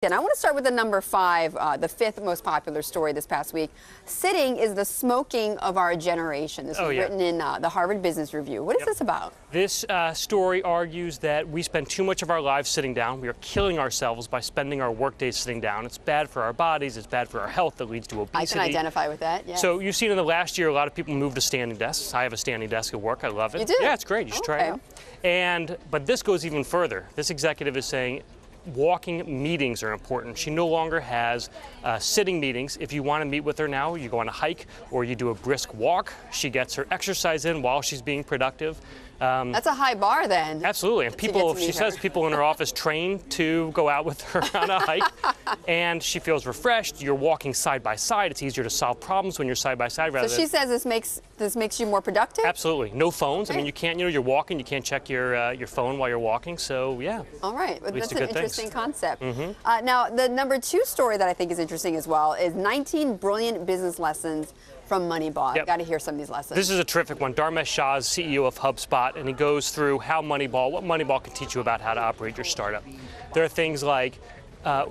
And I want to start with the number 5, the 5th most popular story this past week. Sitting is the smoking of our generation. This was written in the Harvard Business Review. What is this about? This story argues that we spend too much of our lives sitting down. We are killing ourselves by spending our workdays sitting down. It's bad for our bodies. It's bad for our health. It leads to obesity. I can identify with that, yes. So you've seen in the last year a lot of people move to standing desks. I have a standing desk at work. I love it. You do? Yeah, it's great. You should try it out. But this goes even further. This executive is saying walking meetings are important. She no longer has sitting meetings. If you want to meet with her now, you go on a hike or you do a brisk walk. She gets her exercise in while she's being productive. That's a high bar then. Absolutely. And people, she says people in her office train to go out with her on a hike. And she feels refreshed. You're walking side by side. It's easier to solve problems when you're side by side rather than... So she says this makes you more productive? Absolutely. No phones. I mean, you can't, you're walking, you can't check your phone while you're walking. So, yeah. All right. Well, that's an interesting concept. Mm-hmm. Now, the number 2 story that I think is interesting as well is 19 brilliant business lessons from Moneyball. I've got to hear some of these lessons. This is a terrific one. Dharmesh Shah is CEO of HubSpot, and he goes through what Moneyball can teach you about how to operate your startup. There are things like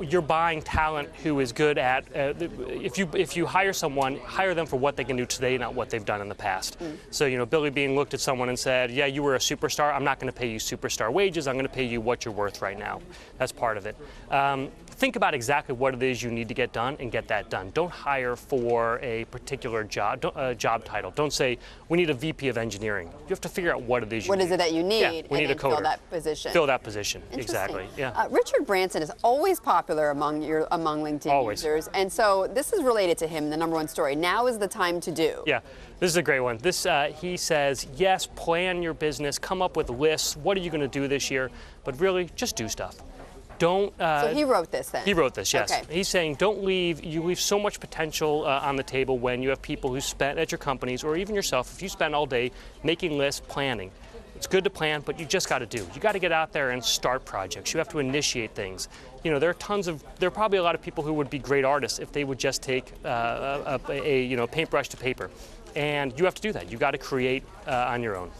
you're buying talent who is good at, if you hire someone, hire them for what they can do today, not what they've done in the past. So, you know, Billy Beane looked at someone and said, yeah, you were a superstar. I'm not going to pay you superstar wages. I'm going to pay you what you're worth right now. That's part of it. Think about exactly what it is you need to get done and get that done. Don't hire for a particular job title. Don't say, we need a VP of engineering. You have to figure out what it is you need. What is it that you need? Yeah, we need a coder. Fill that position. Fill that position, exactly. Yeah. Richard Branson is always popular among LinkedIn users, and so this is related to him, the number 1 story. Now is the time to do. Yeah, this is a great one. This he says, yes, plan your business, come up with lists. What are you going to do this year? But really, just do stuff. Don't. So he wrote this then? He wrote this, yes. Okay. He's saying you leave so much potential on the table when you have people who spend at your companies or even yourself, if you spend all day making lists, planning. It's good to plan, but you just got to do. You got to get out there and start projects. You have to initiate things. You know, there are probably a lot of people who would be great artists if they would just take a paintbrush to paper. And you have to do that. You got to create on your own.